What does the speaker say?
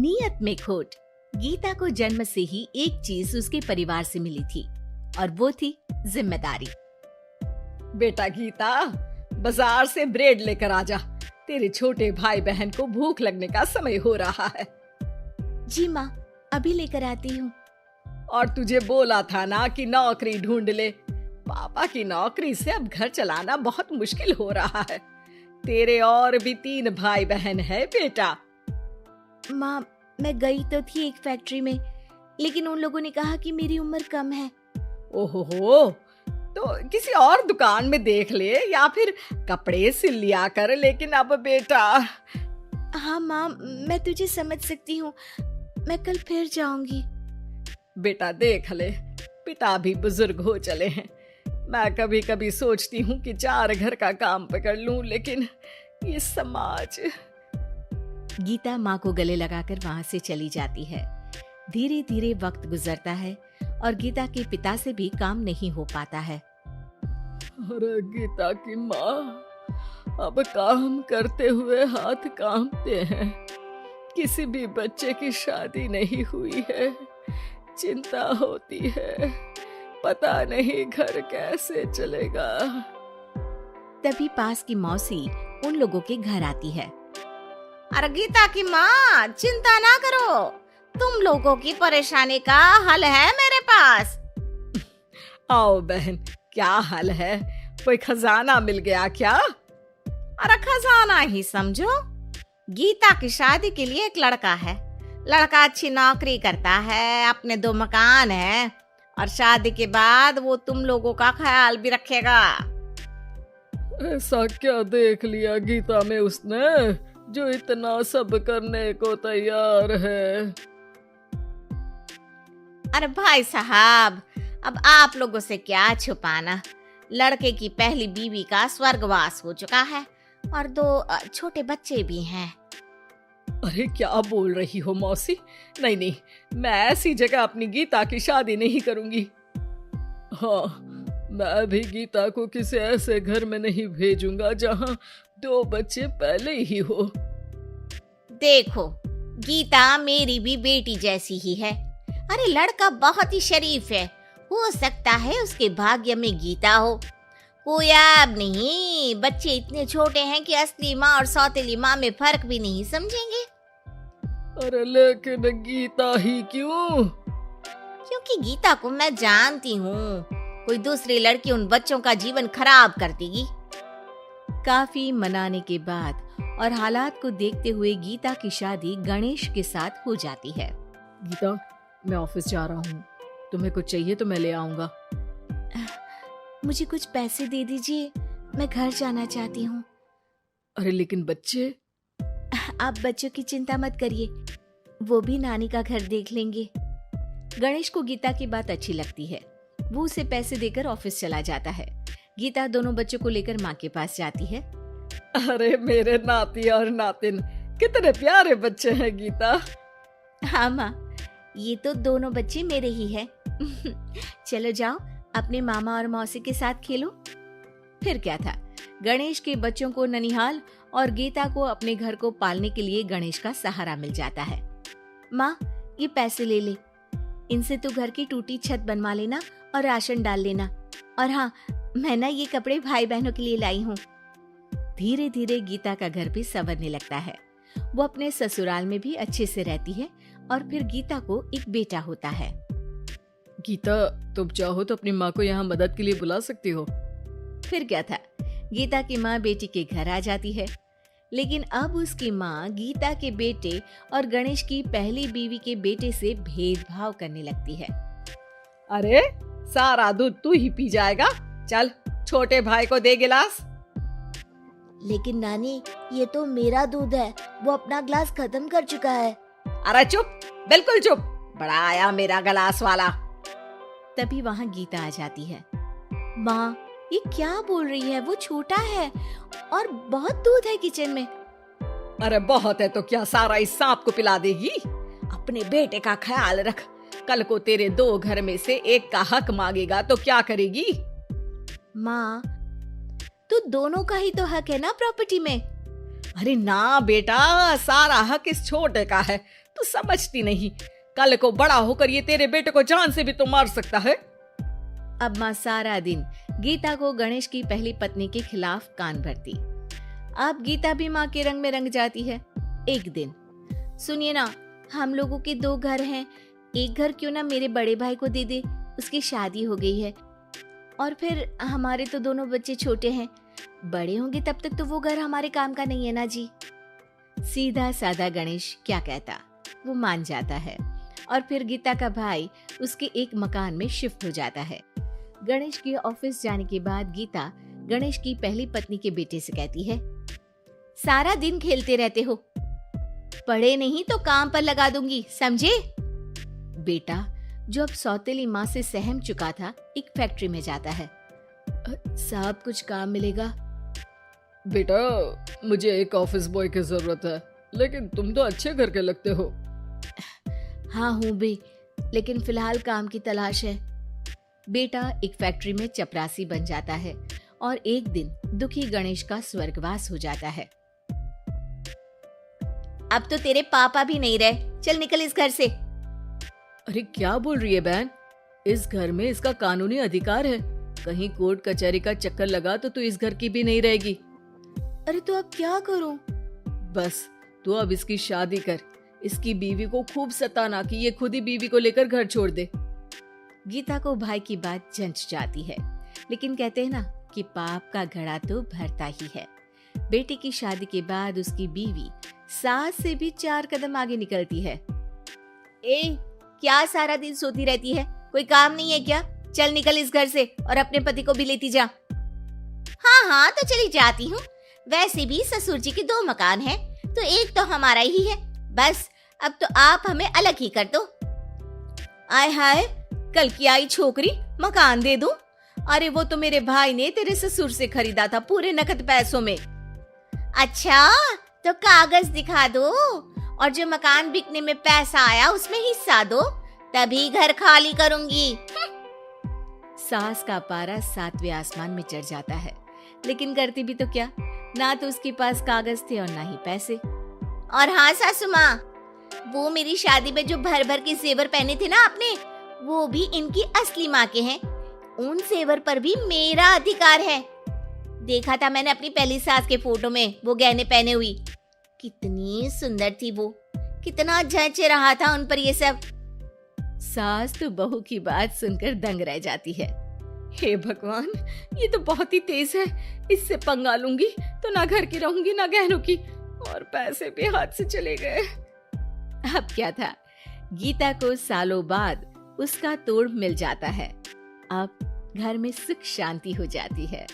नियत में खोट। गीता को जन्म से ही एक चीज उसके परिवार से मिली थी और वो थी जिम्मेदारी। बेटा गीता, बाजार से ब्रेड लेकर आजा। तेरे छोटे भाई बहन को भूख लगने का समय हो रहा है। जी माँ, अभी लेकर आती हूँ। और तुझे बोला था ना कि नौकरी ढूंढ ले। पापा की नौकरी से अब घर चलाना बहुत मुश्किल हो रहा है। तेरे और भी 3 भाई बहन है बेटा। माँ, मैं गई तो थी एक फैक्ट्री में, लेकिन उन लोगों ने कहा कि मेरी उम्र कम है। ओहो, तो किसी और दुकान में देख ले या फिर कपड़े सिल लिया कर। लेकिन अब बेटा। हाँ माँ, मैं तुझे समझ सकती हूँ। मैं कल फिर जाऊंगी। बेटा देख ले, पिता भी बुजुर्ग हो चले हैं। मैं कभी कभी सोचती हूँ कि 4 घर का काम पकड़ लूं, लेकिन ये समाज। गीता माँ को गले लगाकर वहाँ से चली जाती है। धीरे धीरे वक्त गुजरता है और गीता के पिता से भी काम नहीं हो पाता है। अरे गीता की माँ, अब काम करते हुए हाथ कांपते हैं। किसी भी बच्चे की शादी नहीं हुई है। चिंता होती है, पता नहीं घर कैसे चलेगा। तभी पास की मौसी उन लोगों के घर आती है। अरे गीता की माँ, चिंता ना करो, तुम लोगों की परेशानी का हल है मेरे पास। आओ बहन, क्या हल है? कोई खजाना मिल गया क्या? अरे खजाना ही समझो। गीता की शादी के लिए एक लड़का है। लड़का अच्छी नौकरी करता है, अपने 2 मकान है और शादी के बाद वो तुम लोगों का ख्याल भी रखेगा। ऐसा क्या देख लिया गीता में उसने जो इतना सब करने को तैयार है? अरे भाई साहब, अब आप लोगों से क्या छुपाना। लड़के की पहली बीवी का स्वर्गवास हो चुका है और 2 छोटे बच्चे भी हैं। अरे क्या बोल रही हो मौसी? नहीं नहीं, मैं ऐसी जगह अपनी गीता की शादी नहीं करूंगी। हाँ, मैं भी गीता को किसी ऐसे घर में नहीं भेजूंगा जहाँ 2 बच्चे पहले ही हो। देखो, गीता मेरी भी बेटी जैसी ही है। अरे लड़का बहुत ही शरीफ है, हो सकता है उसके भाग्य में गीता हो। कोई अब नहीं, बच्चे इतने छोटे हैं कि असली माँ और सौतेली माँ में फर्क भी नहीं समझेंगे। अरे लेकिन गीता ही क्यों? क्योंकि गीता को मैं जानती हूँ, कोई दूसरी लड़की उन बच्चों का जीवन खराब कर देगी। काफी मनाने के बाद और हालात को देखते हुए गीता की शादी गणेश के साथ हो जाती है। गीता, मैं ऑफिस जा रहा हूँ, तुम्हें कुछ चाहिए तो मैं ले आऊंगा। मुझे कुछ पैसे दे दीजिए, मैं घर जाना चाहती हूँ। अरे लेकिन बच्चे। आप बच्चों की चिंता मत करिए, वो भी नानी का घर देख लेंगे। गणेश को गीता की बात अच्छी लगती है। वो उसे पैसे देकर ऑफिस चला जाता है। गीता दोनों बच्चों को लेकर माँ के पास जाती है। अरे मेरे नाती और नातिन, कितने प्यारे बच्चे हैं गीता। हाँ माँ, ये तो दोनों बच्चे मेरे ही हैं। चलो जाओ, अपने मामा और मौसी के साथ खेलो। फिर क्या था, गणेश के बच्चों को ननिहाल और गीता को अपने घर को पालने के लिए गणेश का सहारा मिल जाता है। माँ, ये पैसे ले ले, इनसे तू घर की टूटी छत बनवा लेना और राशन डाल लेना। और हाँ, मैं ना ये कपड़े भाई बहनों के लिए लाई हूँ। धीरे धीरे गीता का घर भी संवरने लगता है। वो अपने ससुराल में भी अच्छे से रहती है और फिर गीता को एक बेटा होता है। गीता, तुम चाहो तो अपनी माँ को यहाँ मदद के लिए बुला सकती हो। फिर क्या था, गीता की माँ बेटी के घर आ जाती है। लेकिन अब उसकी माँ गीता के बेटे और गणेश की पहली बीवी के बेटे से भेदभाव करने लगती है। अरे सारा दूध तू ही पी जाएगा, चल छोटे भाई को दे गिलास। लेकिन नानी, ये तो मेरा दूध है, वो अपना ग्लास खत्म कर चुका है। अरे चुप, बिल्कुल चुप, बड़ा आया मेरा गिलास वाला। तभी वहाँ गीता आ जाती है। माँ, ये क्या बोल रही है, वो छोटा है और बहुत दूध है किचन में। अरे बहुत है तो क्या सारा इस सांप को पिला देगी? अपने बेटे का ख्याल रख, कल को तेरे 2 घर में से एक का हक मांगेगा तो क्या करेगी? माँ, तो दोनों का ही तो हक है ना प्रॉपर्टी में। अरे ना बेटा, सारा हक इस छोटे का है, तू समझती नहीं, कल को बड़ा होकर ये तेरे बेटे को जान से भी तो मार सकता है। अब माँ सारा दिन गीता को गणेश की पहली पत्नी के खिलाफ कान भरती। अब गीता भी माँ के रंग में रंग जाती है। एक दिन, सुनिए ना, हम लोगों के 2 घर हैं, एक घर क्यों ना मेरे बड़े भाई को दे दे, उसकी शादी हो गई है। और फिर हमारे तो दोनों बच्चे छोटे हैं, बड़े होंगे तब तक तो वो घर हमारे काम का नहीं है ना जी। सीधा साधा गणेश क्या कहता, वो मान जाता है और फिर गीता का भाई उसके एक मकान में शिफ्ट हो जाता है। गणेश के ऑफिस जाने के बाद गीता गणेश की पहली पत्नी के बेटे से कहती है, सारा दिन खेलते रहते हो, पढ़े नहीं तो काम पर लगा दूंगी, समझे? बेटा, जो अब सौतेली माँ से सहम चुका था, एक फैक्ट्री में जाता है। साहब, कुछ काम मिलेगा? बेटा, मुझे एक ऑफिस बॉय की जरूरत है, लेकिन तुम तो अच्छे घर के लगते हो। हाँ हूँ भी, लेकिन फिलहाल काम की तलाश है। बेटा एक फैक्ट्री में चपरासी बन जाता है और एक दिन दुखी गणेश का स्वर्गवास हो जाता है। अब तो तेरे पापा भी नहीं रहे, चल निकल इस घर से। अरे क्या बोल रही है बहन, इस घर में इसका कानूनी अधिकार है, कहीं कोर्ट कचहरी का चक्कर लगा तो तू इस घर की भी नहीं रहेगी। अरे तो अब क्या करूं? बस तू अब इसकी शादी कर, इसकी बीवी को खूब सताना कि ये खुद ही बीवी को लेकर घर छोड़ दे। गीता को भाई की बात जंच जाती है, लेकिन कहते हैं ना कि पाप का घड़ा तो भरता ही है। बेटे की शादी के बाद उसकी बीवी सास से भी 4 कदम आगे निकलती है। ए, क्या सारा दिन सोती रहती है, कोई काम नहीं है क्या? चल निकल इस घर से और अपने पति को भी लेती जा। हाँ हाँ तो चली जाती हूँ, वैसे भी ससुर जी के 2 मकान हैं, तो एक तो हमारा ही है, बस अब तो आप हमें अलग ही कर दो। आय हाय, कल की आई छोकरी, मकान दे दूं? अरे वो तो मेरे भाई ने तेरे ससुर से खरीदा था पूरे नकद पैसों में। अच्छा, तो कागज दिखा दो और जो मकान बिकने में पैसा आया उसमें हिस्सा दो, तभी घर खाली करूंगी। सास का पारा 7वें आसमान में चढ़ जाता है, लेकिन करती भी तो क्या, ना तो उसके पास कागज थे और ना ही पैसे। और हाँ सासू माँ, वो मेरी शादी में जो भर भर के जेवर पहने थे ना आपने, वो भी इनकी असली माँ के हैं, उन जेवर पर भी मेरा अधिकार है। देखा था मैंने अपनी पहली सास के फोटो में वो गहने पहने हुई, कितनी सुंदर थी वो, कितना जच रहा था उन पर ये सब। सास तो बहू की बात सुनकर दंग रह जाती है। हे भगवान, ये तो बहुत ही तेज है, इससे पंगा लूंगी तो ना घर की रहूंगी ना गहनों की, और पैसे भी हाथ से चले गए। अब क्या था, गीता को सालों बाद उसका तोड़ मिल जाता है। अब घर में सुख शांति हो जाती है।